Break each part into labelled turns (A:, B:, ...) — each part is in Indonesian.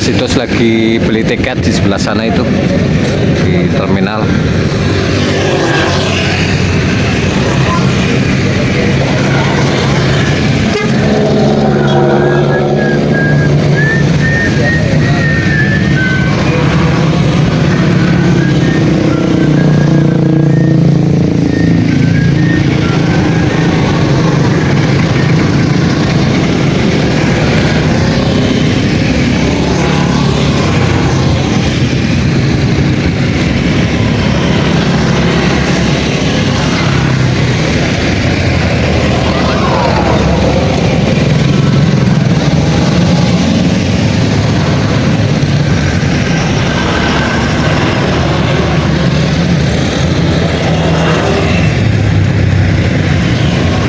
A: Mas Idos lagi beli tiket di sebelah sana itu di terminal.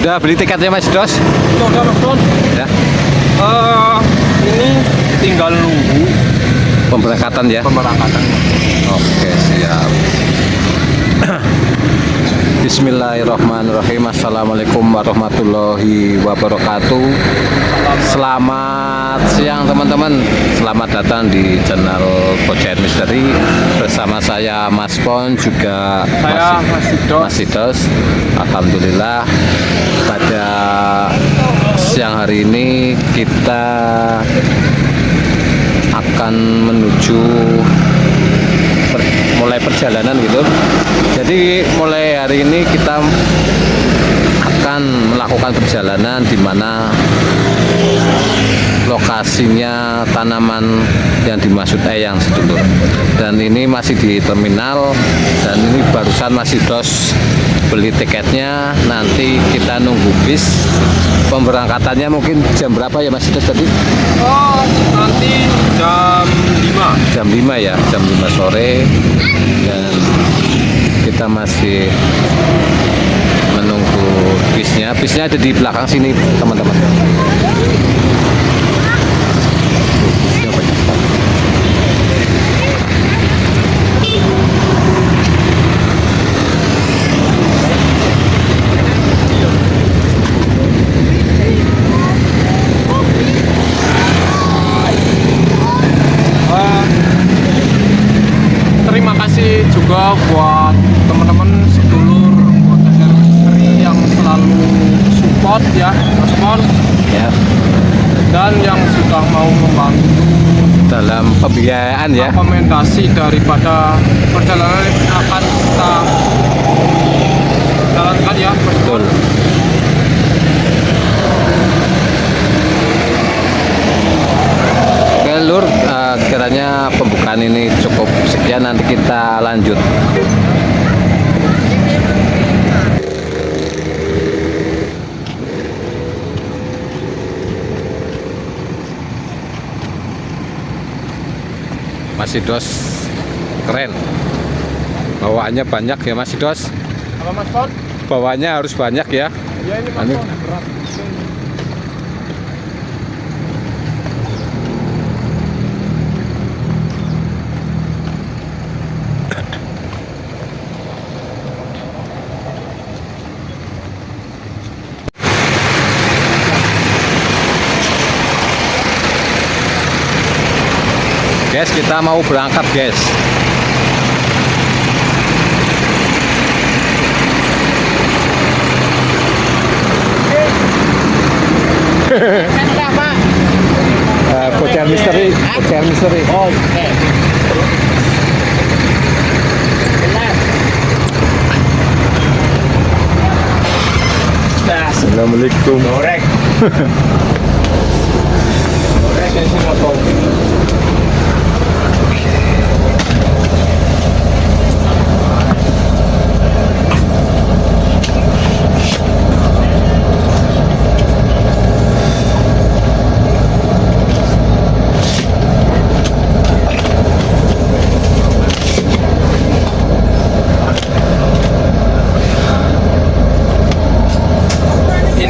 A: Udah beli tiketnya Mas Dos?
B: Udah Mas Don.
A: Ya.
B: Ini tinggal nunggu
A: Pemberangkatan ya?
B: pemberangkatan.
A: Oke, siap. Bismillahirrahmanirrahim. Assalamualaikum warahmatullahi wabarakatuh. Selamat siang teman-teman. Selamat datang di channel Bojair Misteri bersama saya Mas Pon, juga
B: Saya
A: Mas Idos. Alhamdulillah pada siang hari ini kita akan menuju mulai perjalanan gitu. Jadi mulai hari ini kita akan melakukan perjalanan di mana lokasinya tanaman yang dimaksud Eyang sedulur. Dan ini masih di terminal, dan ini barusan Mas Idos beli tiketnya. Nanti kita nunggu bis. Pemberangkatannya mungkin jam berapa ya Mas Idos tadi?
B: Nanti jam 5.
A: Jam 5 ya, jam 5 sore. Dan kita masih menunggu bisnya. Bisnya ada di belakang sini teman-teman. Bisnya banyak banget.
B: Terima kasih juga buat teman-teman sedulur Bojair Misteri yang selalu support ya Mas Pon,
A: Ya,
B: dan yang sudah mau membantu
A: dalam pembiayaan ya.
B: rekomendasi daripada perjalanan yang akan kita jalankan ya Mas Pon.
A: Betul. Oke Lur, kiranya pembukaan ini cukup sekian, nanti kita lanjut. Mas Idos keren, bawaannya banyak ya Mas Idos.
B: Apa Mas Pon?
A: Bawaannya harus banyak ya.
B: Ya ini Mas
A: Anu.
B: Pon, berat.
A: Guys, kita mau berangkat guys. Bojair Misteri, Bojair Misteri.
C: Oke.
A: Assalamualaikum.
B: Goreng. Goreng yang sih motor.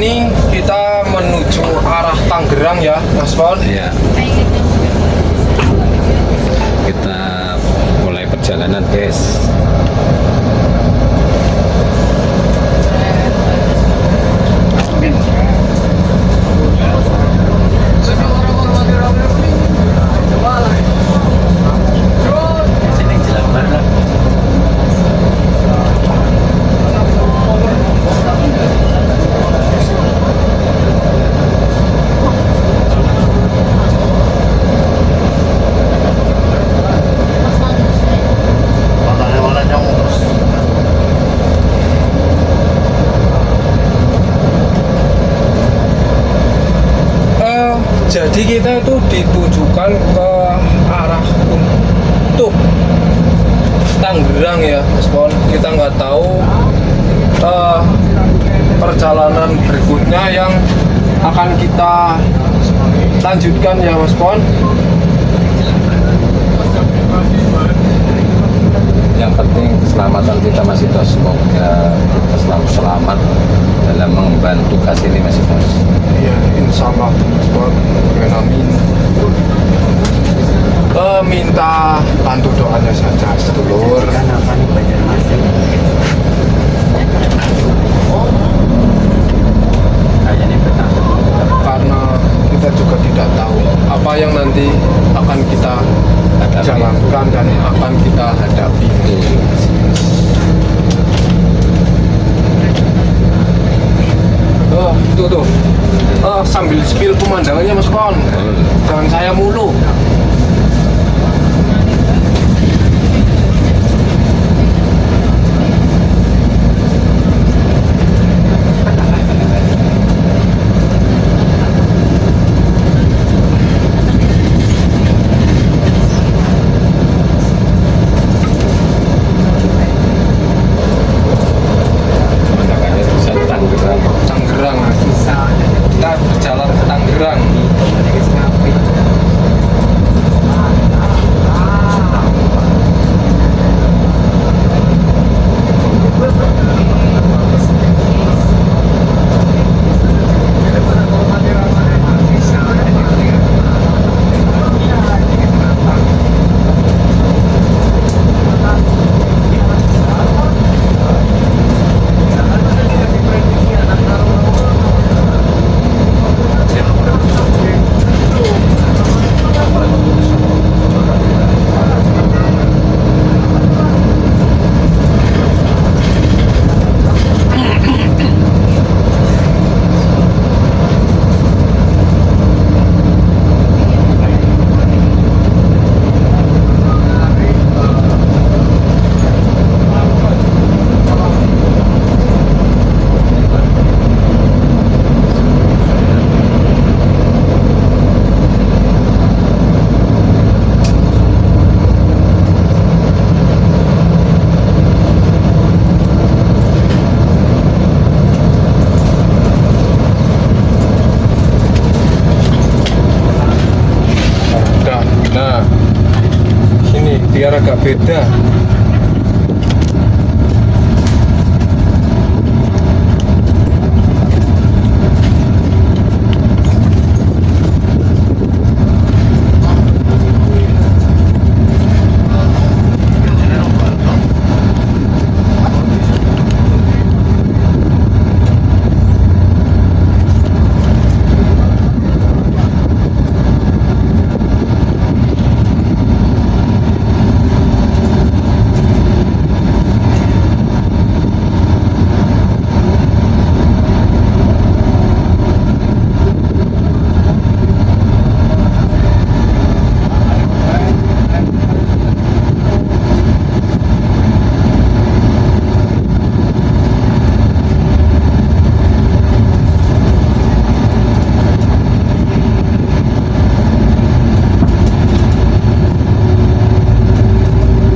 B: Ini kita menuju arah Tangerang ya, Mas Pon.
A: Iya. Kita mulai perjalanan, guys.
B: akan ke arah untuk Tangerang ya Mas Pon. Kita nggak tahu perjalanan berikutnya yang akan kita lanjutkan ya Mas Pon.
A: Yang penting keselamatan kita masih Dos. Semoga kita selalu selamat dalam mengemban tugas ini masih Dos.
B: Ya, insya Allah Mas Pon. Amin. Minta bantu doanya saja sedulur. Karena kita juga tidak tahu apa yang nanti akan kita jalankan dan akan kita hadapi. Itu tuh. Sambil spill pemandangannya Mas Pon. Jangan saya mulu.
A: Pemandangannya bisa Tangerang.
B: Tangerang. Kita berjalan ke Tangerang. Nah, ini biar agak beda.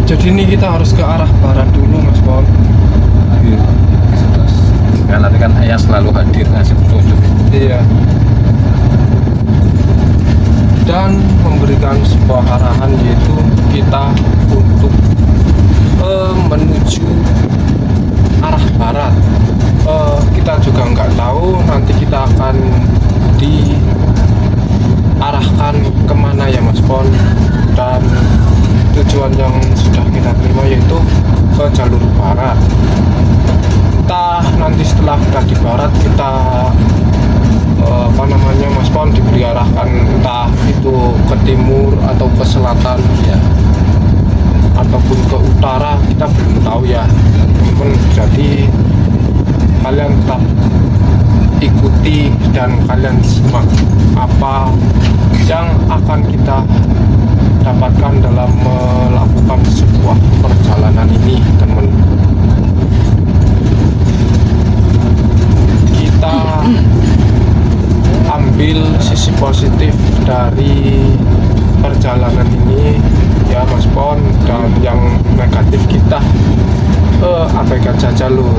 B: Jadi ini kita harus ke arah barat dulu Mas Pon.
A: Iya. Kan nanti kan ayah selalu hadir ngasih petunjuk.
B: Iya. Dan memberikan sebuah arahan, yaitu kita untuk menuju arah barat. Kita juga nggak tahu nanti kita akan diarahkan kemana ya Mas Pon. Dan tujuan yang sudah kita terima yaitu ke jalur barat. Entah nanti setelah kita di barat kita Mas Pon diberi arahkan entah itu ke timur atau ke selatan ya, ataupun ke utara, kita belum tahu ya teman-teman. Jadi kalian tetap ikuti dan kalian simak apa yang akan kita dapatkan dalam melakukan sebuah perjalanan ini, teman. Kita ambil sisi positif dari abaikan saja lur.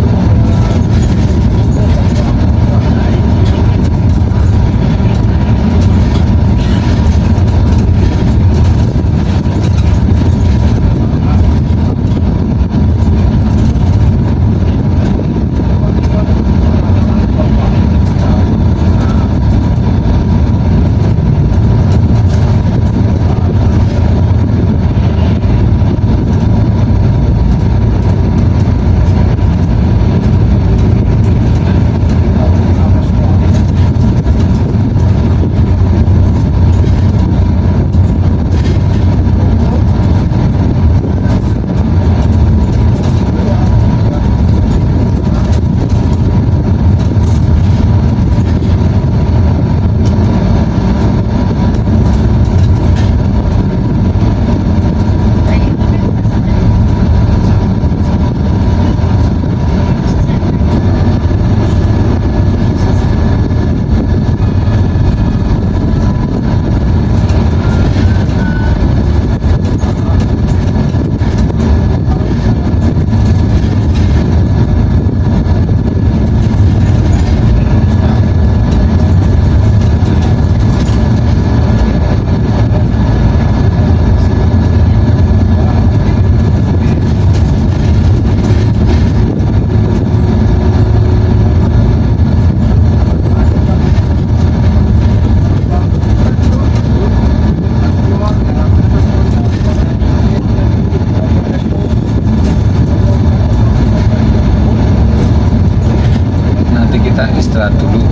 A: Kita istirahat dulu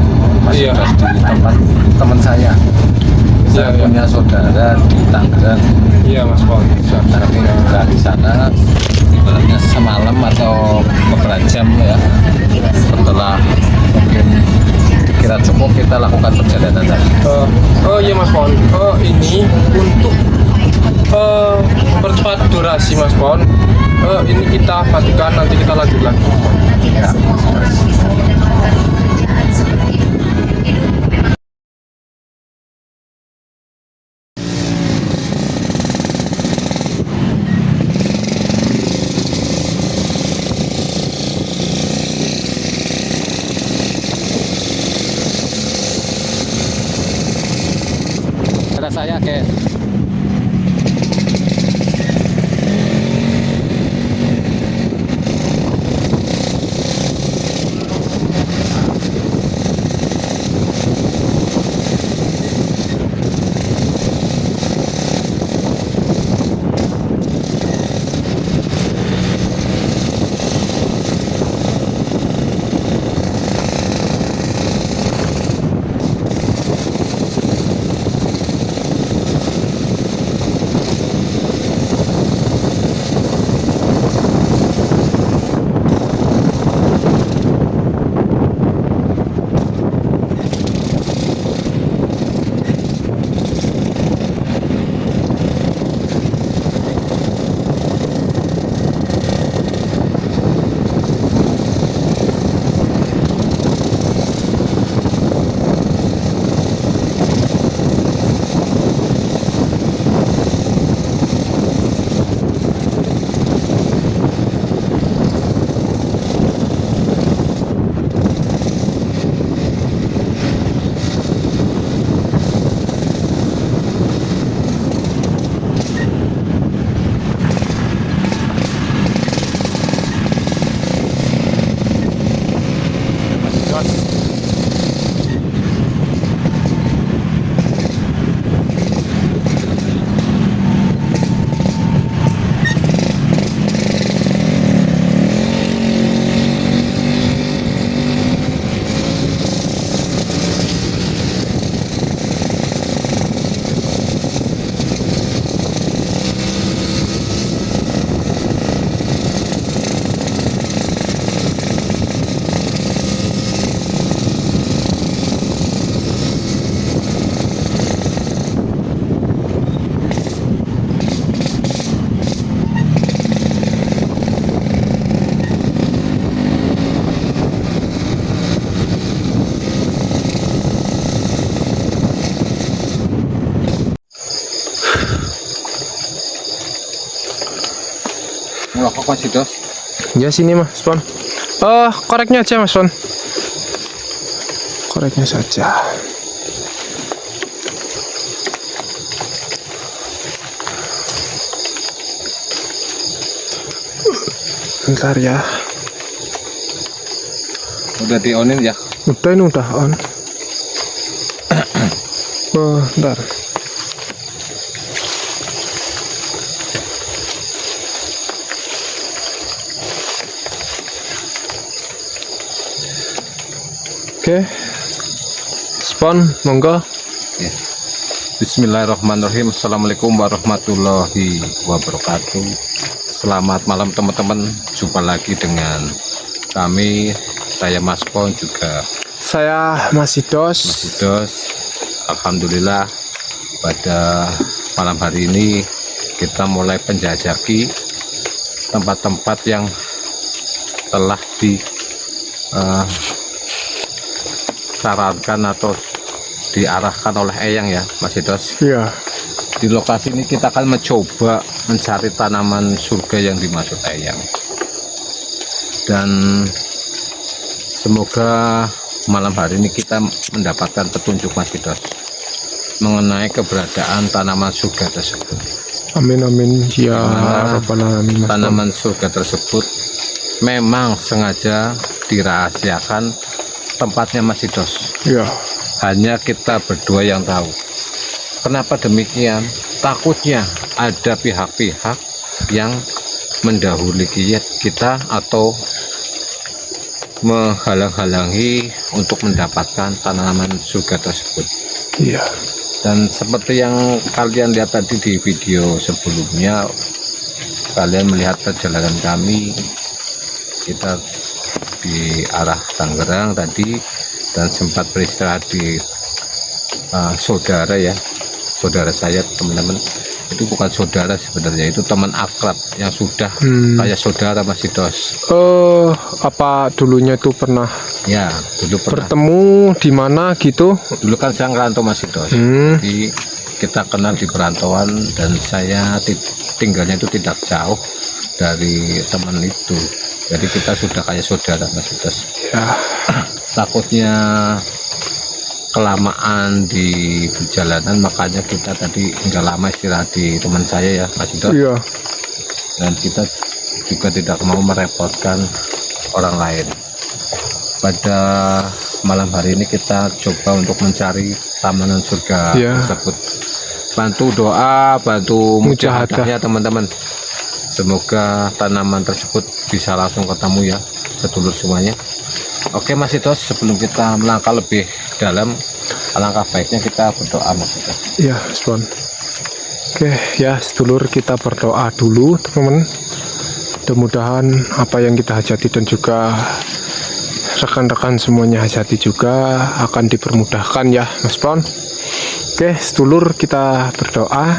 A: masih
B: Iya.
A: di tempat teman saya. Saya
B: Iya.
A: punya saudara di Tangerang.
B: Iya Mas Pon. Siap.
A: Nanti kita di sana ibaratnya semalam atau beberapa jam ya. Setelah mungkin dikira cukup kita lakukan perjalanan lagi.
B: Oh iya Mas Pon. Ini untuk mempercepat durasi Mas Pon. Ini kita matikan, nanti kita lanjut lagi.
A: Ya, saudara saya kayak Ngelokok masih dos.
B: Ya sini Mas Pon. Koreknya aja Mas Pon. Koreknya saja. Bentar ya.
A: Udah di onin ya?
B: Udah, ini udah on. Bentar. Oke. Spon, monggo.
A: Ya. Bismillahirrahmanirrahim. Assalamualaikum warahmatullahi wabarakatuh. Selamat malam teman-teman. Jumpa lagi dengan kami. Saya Mas Pon, juga
B: Saya masih dos.
A: Alhamdulillah pada malam hari ini kita mulai penjajaki tempat-tempat yang telah disarankan atau diarahkan oleh Eyang ya Mas Dos.
B: Iya.
A: Di lokasi ini kita akan mencoba mencari tanaman surga yang dimaksud Eyang, dan semoga malam hari ini kita mendapatkan petunjuk Mas Dos mengenai keberadaan tanaman surga tersebut.
B: Amin amin ya rabbal alamin.
A: Tanaman surga tersebut memang sengaja dirahasiakan tempatnya Mas Dos.
B: Iya.
A: Hanya kita berdua yang tahu. Kenapa demikian? Takutnya ada pihak-pihak yang mendahului kita atau menghalang-halangi untuk mendapatkan tanaman surga tersebut.
B: Iya.
A: Dan seperti yang kalian lihat tadi di video sebelumnya, kalian melihat perjalanan kami, kita di arah Tangerang tadi, dan sempat beristirahat di saudara saya, teman-teman. Itu bukan saudara sebenarnya, itu teman akrab yang sudah kayak saudara Mas Dos.
B: Apa dulunya tuh pernah
A: Ya, dulu pernah
B: bertemu di mana gitu?
A: dulu kan saya ngerantau Mas Dos. Jadi kita kenal di perantauan, dan saya tinggalnya itu tidak jauh dari teman itu. Jadi kita sudah kayak saudara Mas Dos.
B: Ya.
A: Takutnya kelamaan di perjalanan, makanya kita tadi nggak lama istirahat di teman saya ya Mas Dos.
B: Iya.
A: Dan kita juga tidak mau merepotkan orang lain. Pada malam hari ini kita coba untuk mencari tanaman surga tersebut. Bantu doa, bantu mujahadahnya teman-teman. Semoga tanaman tersebut bisa langsung ketemu ya sedulur semuanya. Oke Mas Dos, sebelum kita melangkah lebih dalam, alangkah baiknya kita berdoa Mas Dos.
B: Iya, Spon. Oke ya sedulur, kita berdoa dulu teman-teman. Mudah-mudahan apa yang kita hajati dan juga rekan-rekan semuanya hajati juga akan dipermudahkan ya Mas Pon. Oke sedulur, kita berdoa.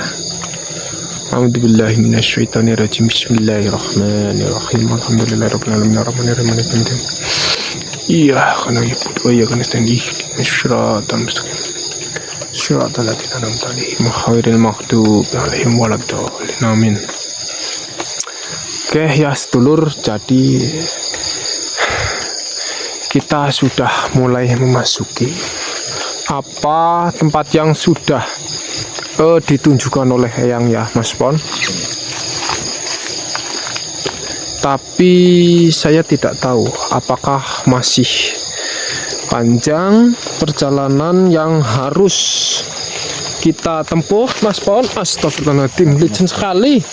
B: A'udzubillahi minasyaitonirrajim. Bismillahirrahmanirrahim. Alhamdulillahirabbil alamin arrahmanirrahim maliki yaumiddin. Iya, karena ya wa ya kan istandi syiratal mustaqim. Syiratal ladzina an'amta 'alaihim ghairil maghdubi 'alaihim waladdallin. Amin. Oke ya sedulur, jadi kita sudah mulai memasuki apa tempat yang sudah ditunjukkan oleh Eyang ya Mas Pon. Tapi saya tidak tahu apakah masih panjang perjalanan yang harus kita tempuh Mas Pon. Astagfirullahaladzim, licin sekali.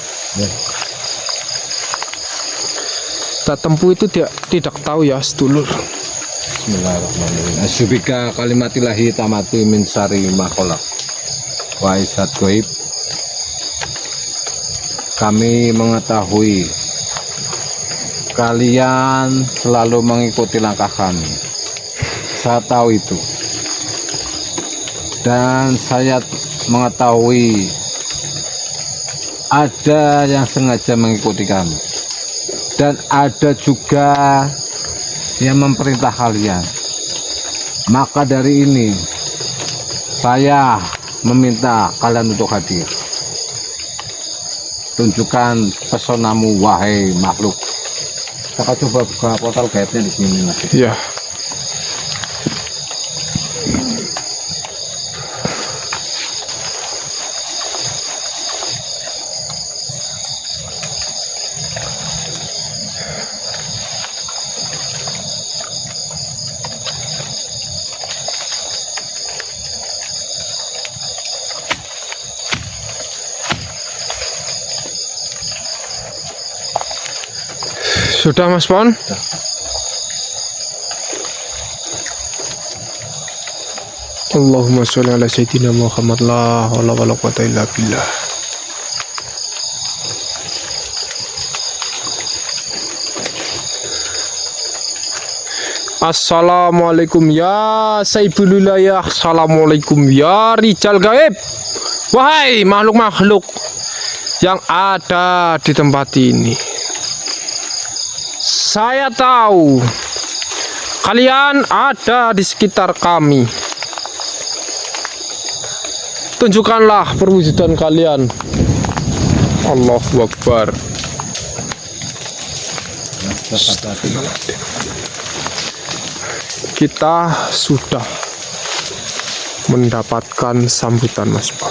B: Kita tempuh itu tidak tahu ya sedulur.
A: Bismillahirrahmanirrahim. Asyubika kalimatillahi tamatu min syarri ma khalaq. Wa isat goib. Kami mengetahui kalian selalu mengikuti langkah kami. Saya tahu itu. Dan saya mengetahui ada yang sengaja mengikuti kami. Dan ada juga yang memerintah kalian. Maka dari ini saya meminta kalian untuk hadir. Tunjukkan pesonamu wahai makhluk. Kakak coba buka portal guide-nya di sini Mas.
B: Iya. Sudah Mas Pon? Allahumma sholli ala sayyidina Muhammad la haula wala quwata illa billah. Assalamualaikum ya Saibul Wilayah. Assalamualaikum ya Rijal Gaib. Wahai makhluk-makhluk yang ada di tempat ini, saya tahu kalian ada di sekitar kami. Tunjukkanlah perwujudan kalian. Allahu Akbar. Kita sudah mendapatkan sambutan Mas Pon.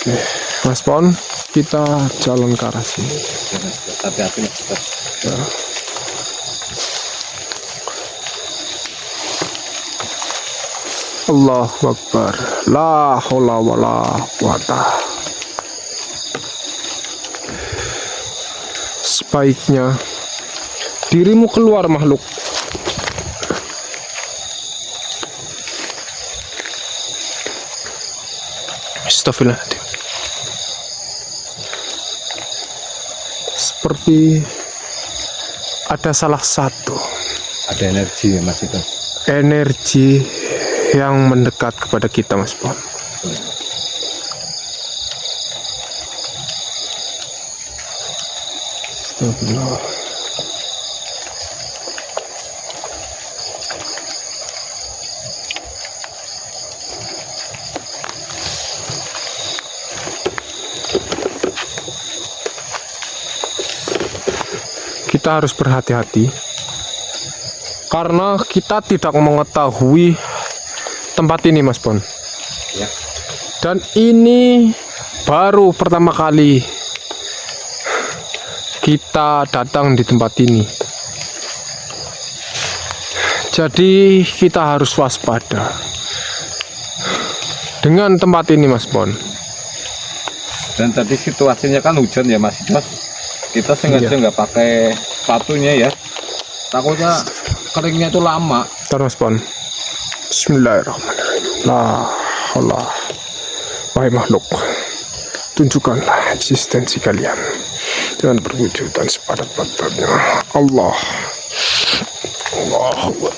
B: Oke, Mas Pon, kita jalan ke arah sini.
A: Hati-hati Mas.
B: Ya. Allahu Akbar. La haula wala quwata. Sebaiknya dirimu keluar makhluk. Astagfirullahaladzim. Seperti ada salah satu
A: Ada energi ya Mas itu.
B: energi yang mendekat kepada kita Mas Pon. Astagfirullah. Kita harus berhati-hati karena kita tidak mengetahui tempat ini Mas Pon.
A: Ya.
B: Dan ini baru pertama kali kita datang di tempat ini. Jadi kita harus waspada dengan tempat ini Mas Pon.
A: Dan tadi situasinya kan hujan ya Mas. Kita sengaja nggak pakai sepatunya ya. Takutnya keringnya itu lama.
B: Terus Mas Pon. Bismillahirrahmanirrahim. La haula. Wahai makhluk, tunjukkanlah eksistensi kalian dengan perwujudan sepadat-padatnya. Allah. Allahu Akbar.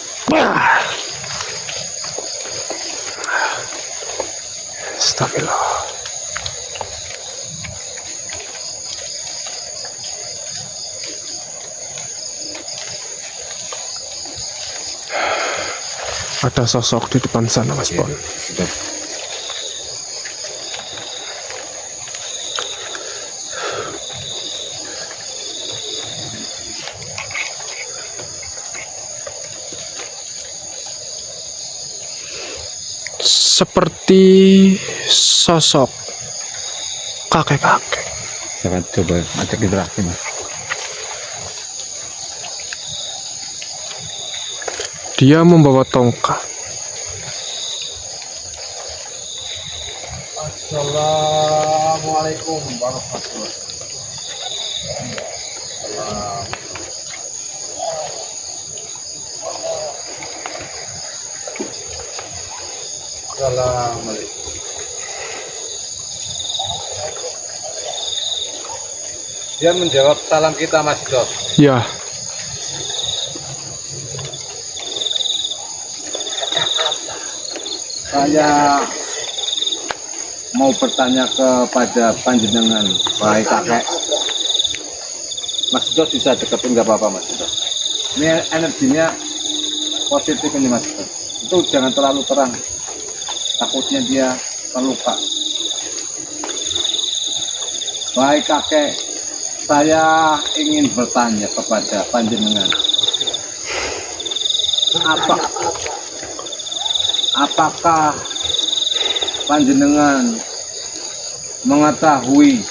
B: Astagfirullah. Ada sosok di depan sana Mas Pon.
A: Sudah.
B: Seperti sosok kakek-kakek.
A: Jangan coba ajak interaksi Mas.
B: Dia membawa tongkat.
A: Assalamualaikum warahmatullahi wabarakatuh. Dia menjawab salam kita Mas Jos.
B: Ya,
A: Saya mau bertanya kepada panjenengan, wahai kakek. Mas Jos bisa deketin nggak apa-apa Mas Jos. Ini energinya positif ini Mas Jos. Itu jangan terlalu terang. takutnya dia terluka. Baik kakek, saya ingin bertanya kepada panjenengan. Apakah panjenengan mengetahui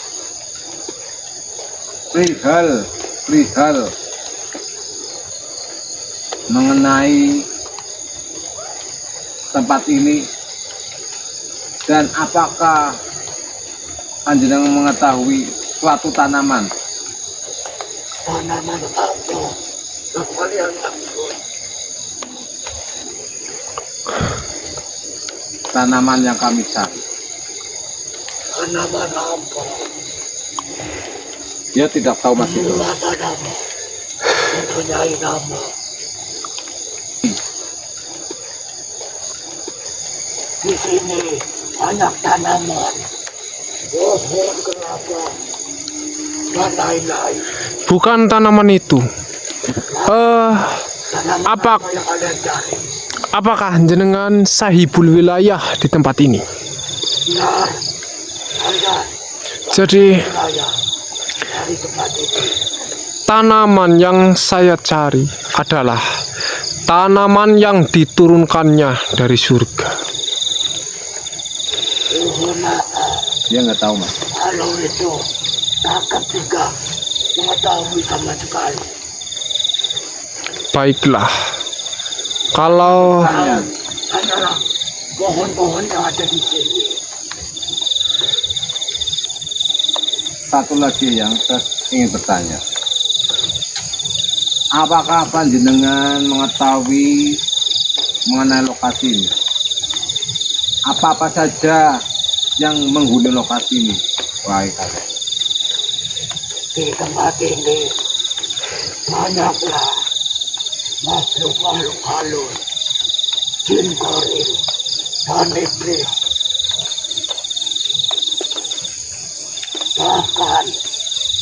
A: perihal mengenai tempat ini, dan apakah panjenengan mengetahui suatu tanaman
C: apa yang kalian takut?
A: tanaman yang kami cari?
C: Tanaman apa?
A: Dia tidak tahu Mas itu.
C: Semua tanaman mempunyai nama. Di sini banyak tanaman, pohon kelapa, dan lain-lain.
B: Bukan tanaman itu.
C: Tanaman
B: Apa-
C: apa yang kalian cari?
B: Apakah jenengan sahibul wilayah di tempat ini?
C: Benar, kalian
B: Jadi
C: wilayah dari tempat ini.
B: tanaman yang saya cari adalah tanaman yang diturunkannya dari surga.
C: Pohon apa?
A: Dia nggak tahu Mas.
C: Kalau itu takkan tidak mengetahui sama sekali.
B: Baiklah. Kalau
C: Adalah pohon-pohon yang ada di sini.
A: Satu lagi yang saya ingin bertanya. Apakah panjenengan mengetahui mengenai lokasi ini? Apa-apa saja yang menghuni lokasi ini? Baik, kakek.
C: Di tempat ini banyaklah makhluk-makhluk halus, jin goril, dan iblis. Bahkan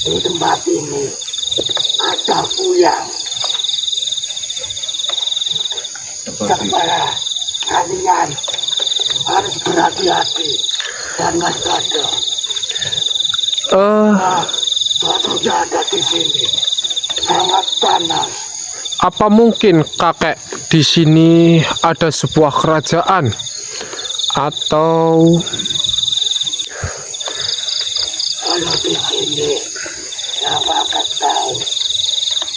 C: di tempat ini ada kuyang.
A: Seperti
C: Supaya kalian harus berhati-hati dan waspada. Suatu jaga di sini sangat panas.
B: apa mungkin kakek di sini ada sebuah kerajaan atau
C: Kalau di sini yang akan tahu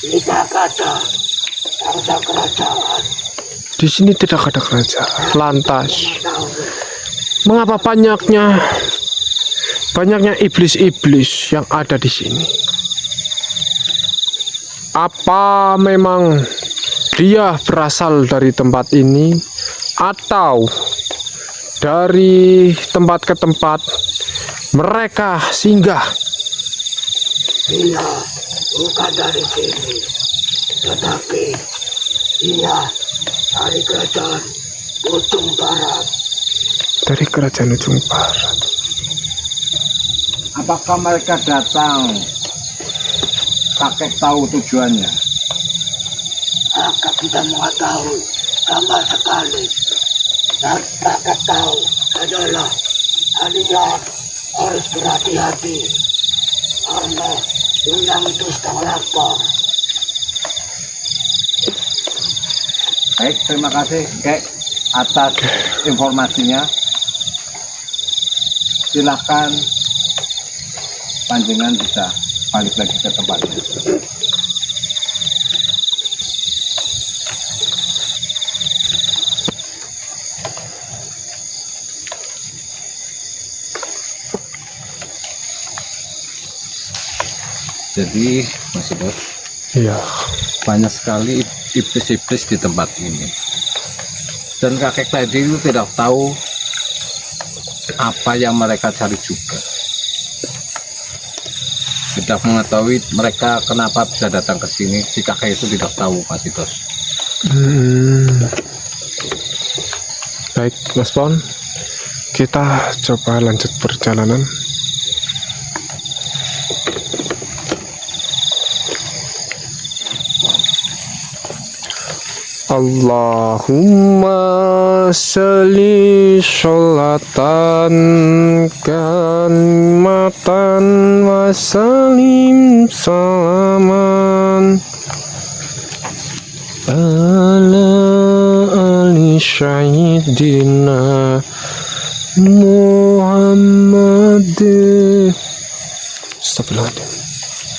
C: tidak ada bangsa kerajaan.
B: di sini tidak ada kerajaan? Lantas
C: Tahu
B: mengapa banyaknya iblis-iblis yang ada di sini? Apa memang dia berasal dari tempat ini atau dari tempat ke tempat mereka singgah?
C: dia bukan dari sini, tetapi dia dari kerajaan ujung barat.
B: Dari kerajaan ujung barat.
A: apakah mereka datang? Kakek tahu tujuannya.
C: Kakak tidak mengetahui sama sekali. Dan kakak tahu adalah kalian harus berhati-hati karena yang itu sedang lapar.
A: Baik, terima kasih Kek atas informasinya. Silakan panjenengan bisa balik lagi ke tempatnya. Jadi Mas Bos,
B: Iya.
A: banyak sekali iblis-iblis di tempat ini. Dan kakek tadi itu tidak tahu apa yang mereka cari juga. Tidak mengetahui mereka kenapa bisa datang ke sini. Si kakek itu tidak tahu, Mas Itos.
B: Baik, Mas Pon. Kita coba lanjut perjalanan. Allahumma sholli sholatan kalimatan wa salim salaman ala ali syahidina Muhammad. Astagfirullahaladzim.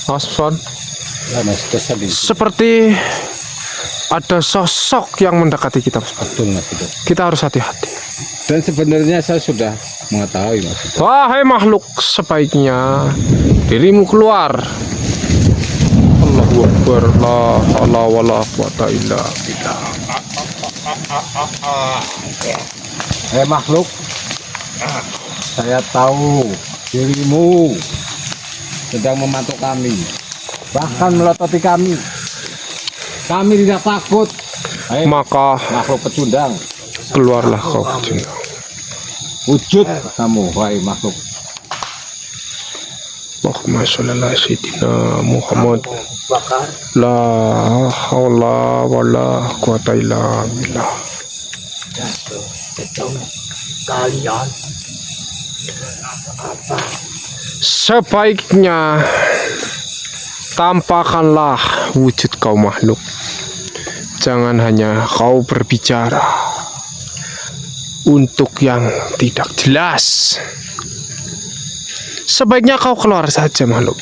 B: Asfan, seperti ada sosok yang mendekati kita, Mas.
A: Betul, Mas Bidot.
B: Kita harus hati-hati.
A: Dan sebenarnya saya sudah mengetahui, Mas Bidot.
B: Wahai makhluk, sebaiknya dirimu keluar. Allahu Akbar, la haula wala quwata illa billah.
A: Makhluk, saya tahu dirimu sedang memantau kami, bahkan melototi kami. Kami tidak takut.
B: Maka
A: Makhluk pecundang,
B: keluarlah kau pecundang.
A: wujud kamu, wahai makhluk.
B: Allahumma sholli ala sayyidina Muhammad.
C: Bakar
B: La haula wala quwata illa billah.
C: kalian
B: Sebaiknya tampakkanlah wujud kau makhluk. Jangan hanya kau berbicara untuk yang tidak jelas. Sebaiknya kau keluar saja, makhluk.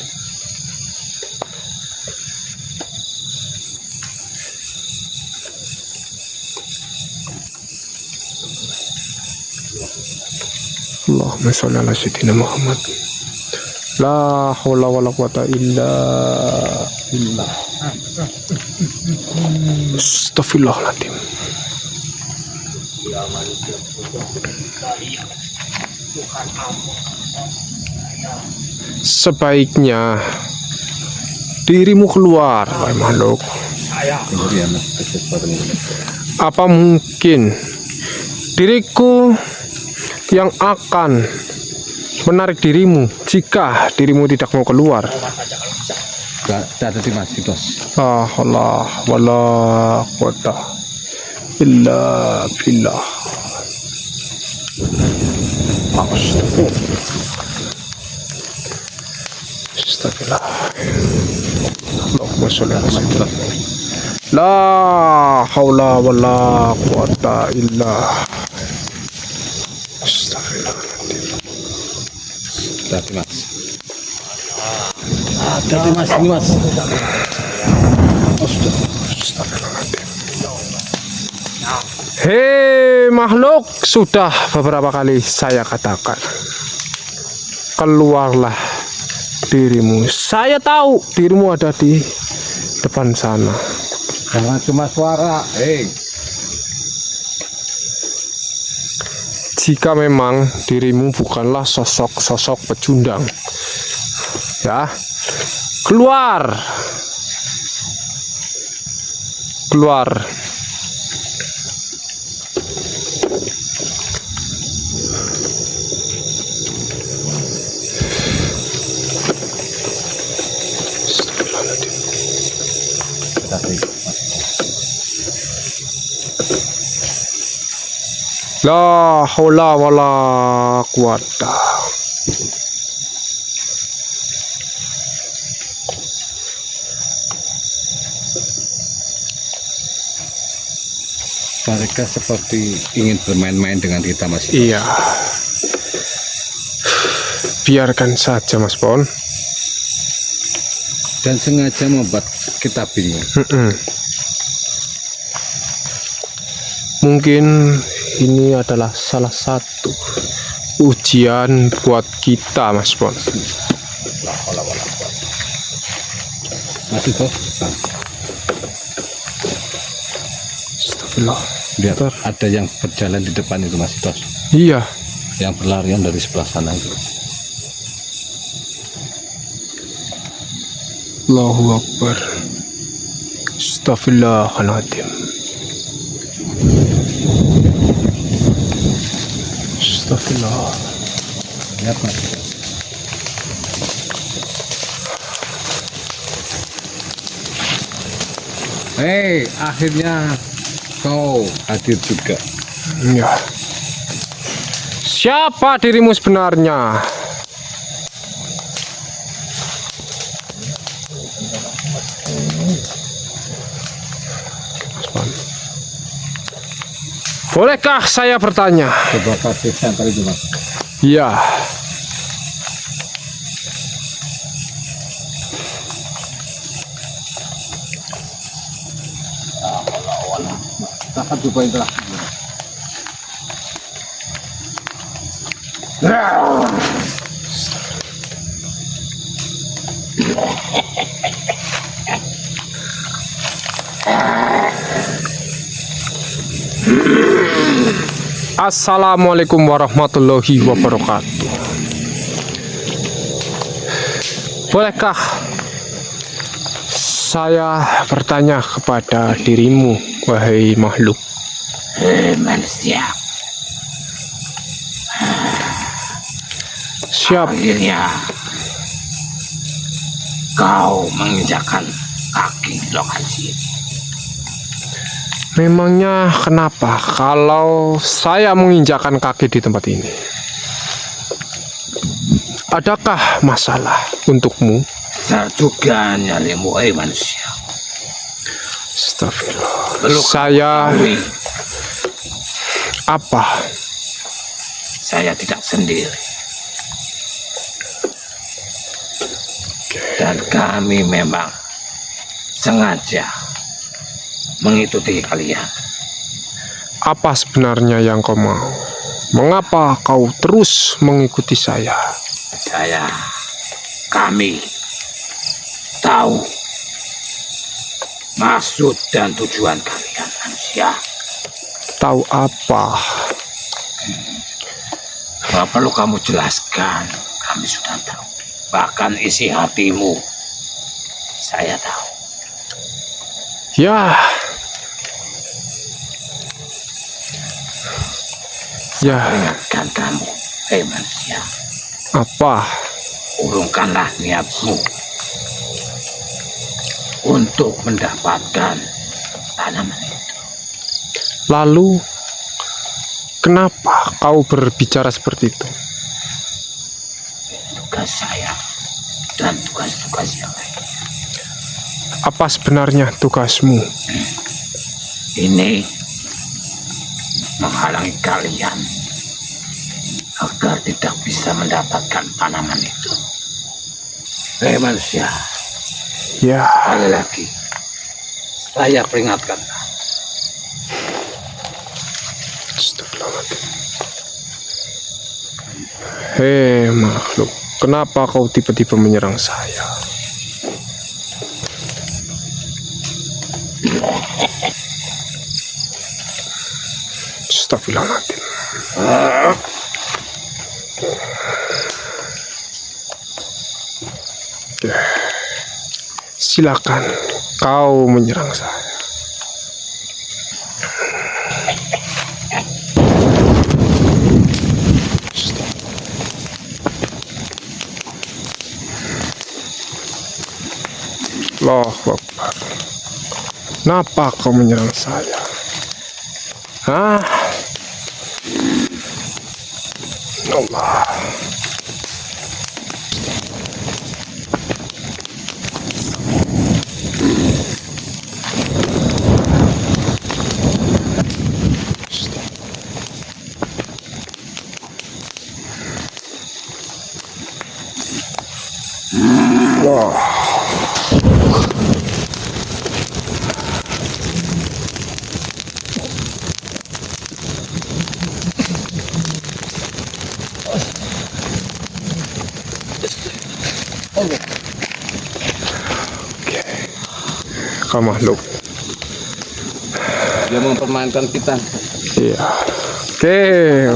B: Allahumma sholli ala sayyidina Muhammad. La haula wala quwata illa billah. Astagfirullahaladzim. Sebaiknya dirimu keluar, wahai makhluk. Apa mungkin diriku yang akan menarik dirimu jika dirimu tidak mau keluar?
A: Tidak ada di Mas Bidot.
B: Allah wala quwata illa billah. Astagfirullah. Allahumma sholli ala sayyidina. La haula wala quwata illa. Astagfirullah.
A: Tadi Mas. Tadi Mas, ini Mas.
B: Hei makhluk, sudah beberapa kali saya katakan, keluarlah dirimu. Saya tahu dirimu ada di depan sana.
A: Jangan cuma suara.
B: Jika memang dirimu bukanlah sosok pecundang, ya, keluar. La haula wala quwata.
A: Mereka seperti ingin bermain-main dengan kita, Mas.
B: Iya. Biarkan saja, Mas Pon.
A: Dan sengaja membuat kita bingung.
B: Mungkin ini adalah salah satu ujian buat kita, Mas Pon.
A: Mas Bidot,
B: Astagfirullah.
A: lihat ada yang berjalan di depan itu, Mas Bidot.
B: Iya.
A: Yang berlarian dari sebelah sana itu.
B: Allahu Akbar. Astagfirullahaladzim. Astagfirullah.
A: Lihat, Mas. Akhirnya kau hadir juga.
B: Ya. Siapa dirimu sebenarnya? Bolehkah saya bertanya?
A: Coba kasih center itu mas.
B: Ya.
A: Tahan coba itu lah.
B: Assalamualaikum warahmatullahi wabarakatuh. Bolehkah saya bertanya kepada dirimu, wahai makhluk?
C: Manusia,
B: Siapa?
C: akhirnya kau menginjakan kaki di lokasi ini.
B: Memangnya kenapa kalau saya menginjakan kaki di tempat ini? Adakah masalah untukmu?
C: Besar juga nyalimu, manusia.
B: Astagfirullah.
C: Perlu
B: Saya
C: ketahui,
B: apa?
C: saya tidak sendiri. Dan kami memang sengaja mengikuti kalian.
B: Apa sebenarnya yang kau mau? Mengapa kau terus mengikuti saya?
C: Kami tahu maksud dan tujuan kalian, manusia.
B: Tahu apa?
C: Kalau perlu kamu jelaskan, kami sudah tahu. Bahkan isi hatimu, saya tahu.
B: Ya. Ya,
C: Ingatkan kamu, manusia.
B: apa?
C: Urungkanlah niatmu untuk mendapatkan tanaman itu.
B: Lalu, kenapa kau berbicara seperti itu?
C: Tugas saya dan tugas-tugas yang lain.
B: Apa sebenarnya tugasmu?
C: Ini menghalangi kalian agar tidak bisa mendapatkan tanaman itu. Manusia,
B: Ya,
C: sekali lagi saya peringatkan.
B: astagfirullahaladzim. Hei makhluk, kenapa kau tiba-tiba menyerang saya? Astagfirullahaladzim. Silakan kau menyerang saya. Allahu Akbar. Kenapa kau menyerang saya? Hah? Allah. Wah. Oke, kau makhluk.
A: Dia mempermainkan kita.
B: Iya.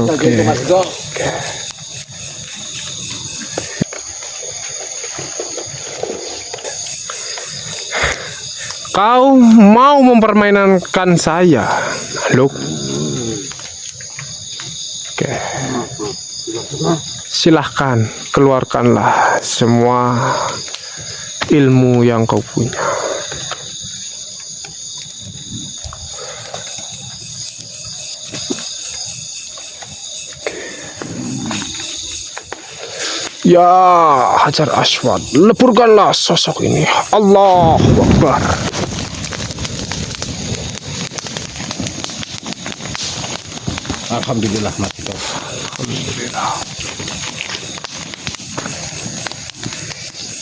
B: Oke.
A: Mas Go.
B: Kau mau mempermainkan saya, makhluk? Oke. Silahkan keluarkanlah semua ilmu yang kau punya. Ya Hajar Aswad, leburkanlah sosok ini. Allahu Akbar.
A: Alhamdulillah Mas Dos.
B: Alhamdulillah.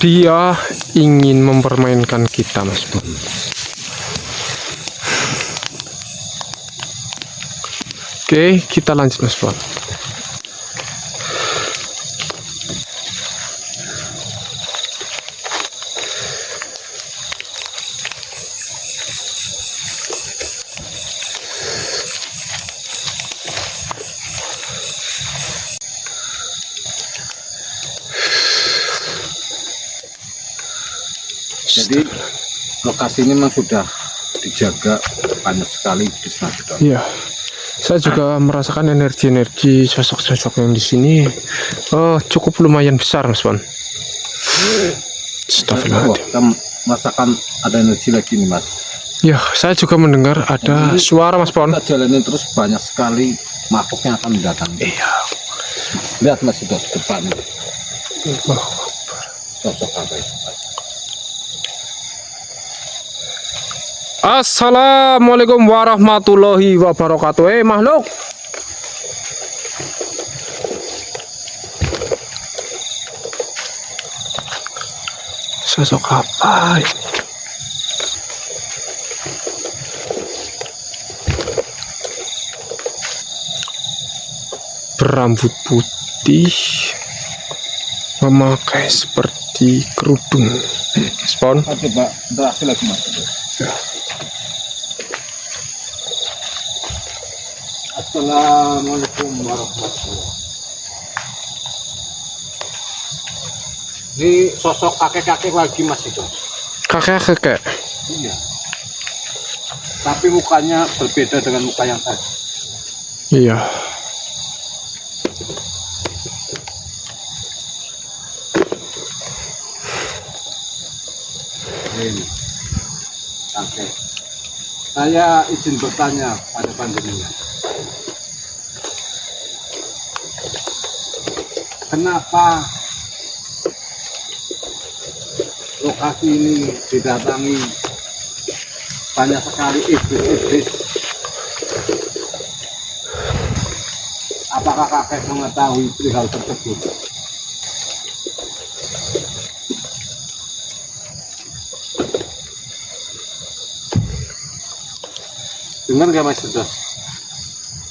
B: Dia ingin mempermainkan kita, Mas Bon. Oke, kita lanjut, Mas Bon.
A: Jadi lokasinya memang sudah dijaga banyak sekali di Mas Dos.
B: Iya. Saya juga merasakan energi-energi sosok-sosok yang di sini cukup lumayan besar, Mas Bon. Astagfirullahaladzim.
A: Kita merasakan ada energi lagi nih Mas.
B: Ya, saya juga mendengar ada suara, Mas Bon.
A: Kita jalanin terus banyak sekali makhluk yang akan datang.
B: Iya.
A: Lihat Mas Dos depan. Sosok apa itu?
B: Assalamualaikum warahmatullahi wabarakatuh. Makhluk. Sosok apa ini? Berambut putih, memakai seperti kerudung. Spon.
A: Coba berhasil lagi Mas. Assalamualaikum warahmatullahi. Ini sosok kakek-kakek lagi Mas itu.
B: Kakek-kakek.
A: Iya. Tapi mukanya berbeda dengan muka yang tadi.
B: Iya.
A: Ini kakek. Saya izin bertanya pada panjenengan. Kenapa lokasi ini didatangi banyak sekali iblis-iblis? Apakah kakek mengetahui perihal tersebut? Dengar nggak Mas Dos?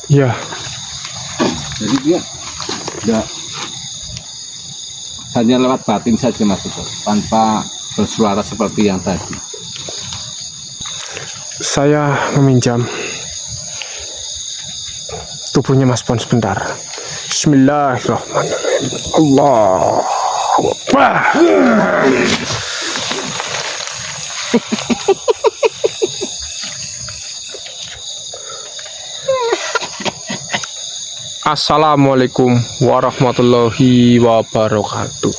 B: Iya.
A: Jadi dia tidak hanya lewat batin saja Mas Dos, tanpa bersuara seperti yang tadi.
B: Saya meminjam tubuhnya Mas Bon sebentar. Bismillahirrahmanirrahim. Allahu Akbar. Assalamualaikum warahmatullahi wabarakatuh.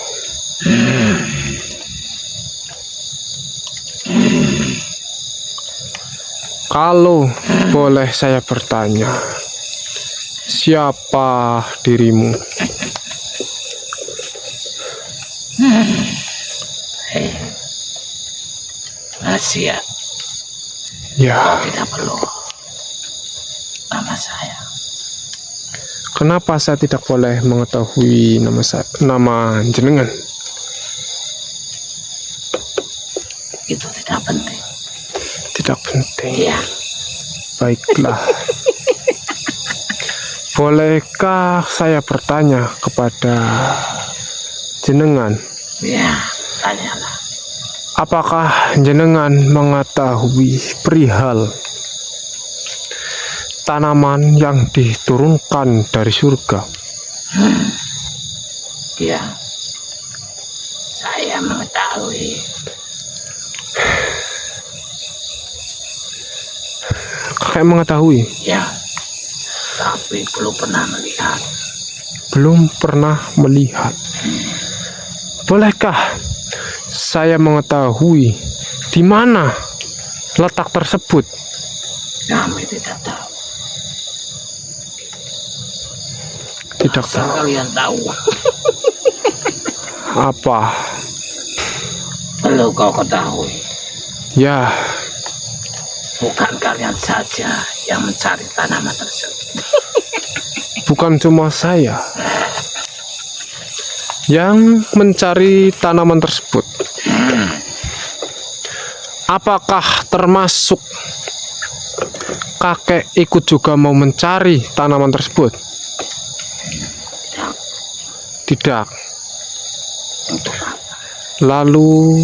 B: Kalau boleh saya bertanya, siapa dirimu?
C: Rahasia.
B: Ya,
C: Tidak perlu nama saya.
B: kenapa saya tidak boleh mengetahui nama jenengan?
C: Itu tidak penting.
B: Tidak penting.
C: Iya.
B: Baiklah. Bolehkah saya bertanya kepada jenengan?
C: Ya, tanyalah.
B: Apakah jenengan mengetahui perihal tanaman yang diturunkan dari surga?
C: Iya. Saya mengetahui.
B: Kakek mengetahui?
C: Ya. Tapi belum pernah melihat.
B: Belum pernah melihat. Bolehkah saya mengetahui di mana letak tersebut?
C: Kami tidak tahu.
B: Tidak
C: Asal
B: tahu.
C: kalian tahu.
B: Apa?
C: Perlu kau ketahui,
B: Ya,
C: bukan kalian saja yang mencari tanaman tersebut.
B: bukan cuma saya yang mencari tanaman tersebut. Apakah termasuk kakek ikut juga mau mencari tanaman tersebut? Tidak.
C: Untuk apa?
B: Lalu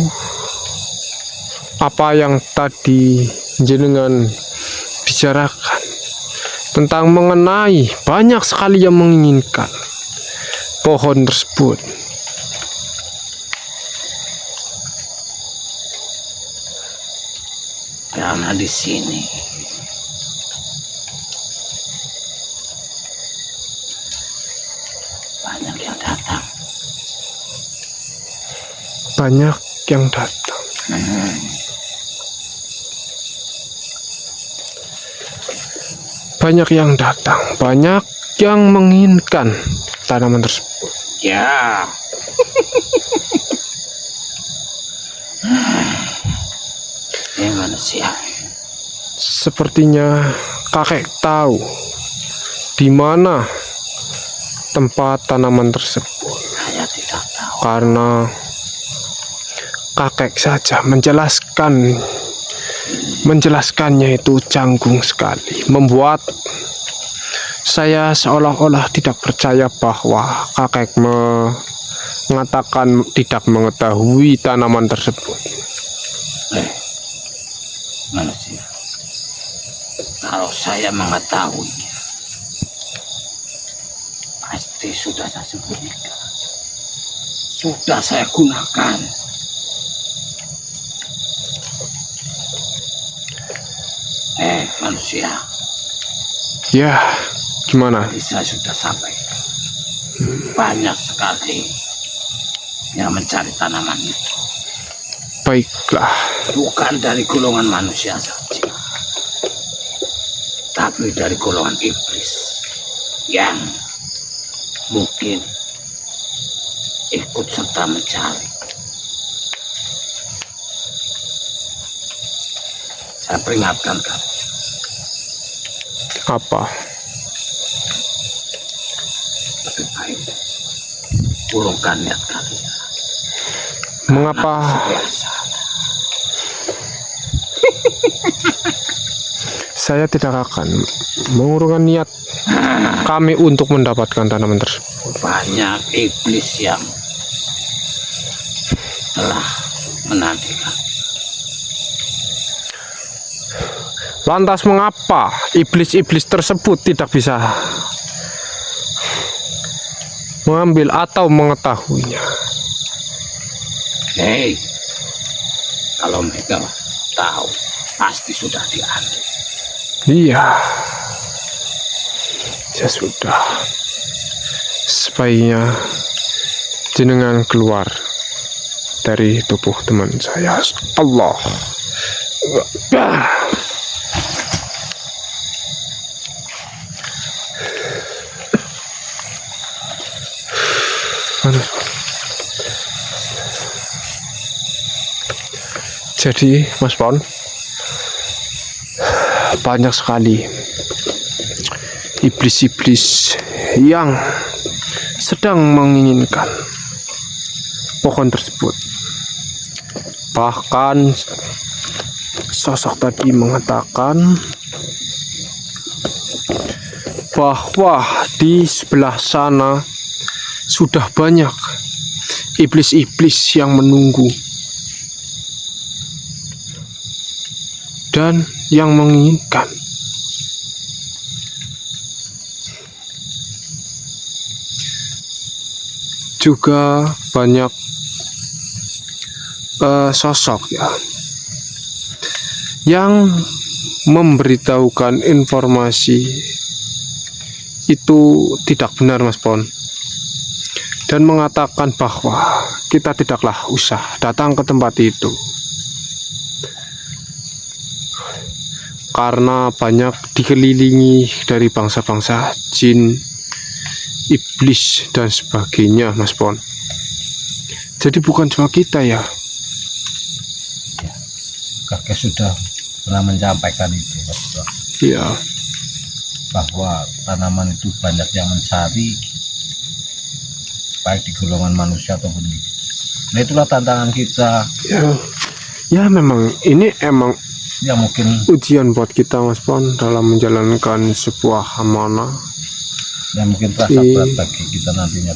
B: apa yang tadi jenengan bicarakan tentang mengenai banyak sekali yang menginginkan pohon tersebut?
C: Karena di sini banyak yang datang.
B: Banyak yang datang. Banyak yang datang, banyak yang menginginkan tanaman tersebut.
C: Ya. Ini manusia.
B: Sepertinya kakek tahu di mana tempat tanaman tersebut,
C: Saya tidak tahu.
B: karena kakek saja menjelaskannya itu canggung sekali, membuat saya seolah-olah tidak percaya bahwa kakek mengatakan tidak mengetahui tanaman tersebut.
C: Manusia. Kalau saya mengetahuinya, pasti sudah saya sembunyikan. Sudah saya gunakan. Manusia.
B: Ya, gimana?
C: Tadi saya sudah sampai. Banyak sekali yang mencari tanaman itu.
B: Baiklah,
C: Bukan dari golongan manusia saja, tapi dari golongan iblis yang mungkin ikut serta mencari. Saya peringatkan kamu,
B: apa?
C: lebih baik urungkan niat kalian.
B: Mengapa?
C: Biasa.
B: Saya tidak akan mengurungkan niat kami untuk mendapatkan tanaman tersebut.
C: Banyak iblis yang telah menantikan.
B: Lantas mengapa iblis-iblis tersebut tidak bisa mengambil atau mengetahuinya?
C: Hei, kalau mereka tahu, pasti sudah diambil.
B: Iya, ya sudah. Sebaiknya jenengan keluar dari tubuh teman saya. Allah. Jadi, Mas Pon, banyak sekali iblis-iblis yang sedang menginginkan pohon tersebut. Bahkan sosok tadi mengatakan bahwa di sebelah sana sudah banyak iblis-iblis yang menunggu dan yang menginginkan. Juga banyak sosok ya yang memberitahukan informasi itu tidak benar, Mas Pon, dan mengatakan bahwa kita tidaklah usah datang ke tempat itu karena banyak dikelilingi dari bangsa-bangsa jin, iblis dan sebagainya, Mas Pon. Jadi bukan cuma kita ya.
C: Kakek sudah pernah menyampaikan itu, Mas Bro,
B: Iya.
C: bahwa tanaman itu banyak yang mencari, baik di golongan manusia ataupun di. Nah itulah tantangan kita
B: Ya. Ya memang ini emang
C: yang mungkin
B: ujian buat kita Mas Pon dalam menjalankan sebuah amanah.
C: terasa berat bagi kita nantinya,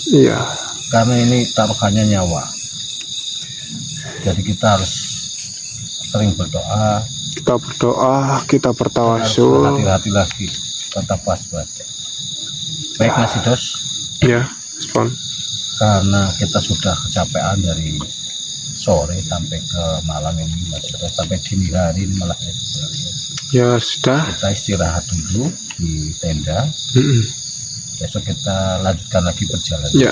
B: Iya.
C: karena ini taruhannya nyawa. Jadi kita harus sering berdoa,
B: Kita berdoa, kita
C: harus
B: bertawasul.
C: berhati-hati lagi, tetap waspada. Baik Mas Idos,
B: Ya, Mas Pon.
C: karena kita sudah kecapean dari sore sampai ke malam ini, Mas Idos, sampai dini hari ini malah
B: Ya sudah.
C: kita istirahat dulu di tenda.
B: Mm-mm.
C: Besok kita lanjutkan lagi perjalanan.
B: Ya.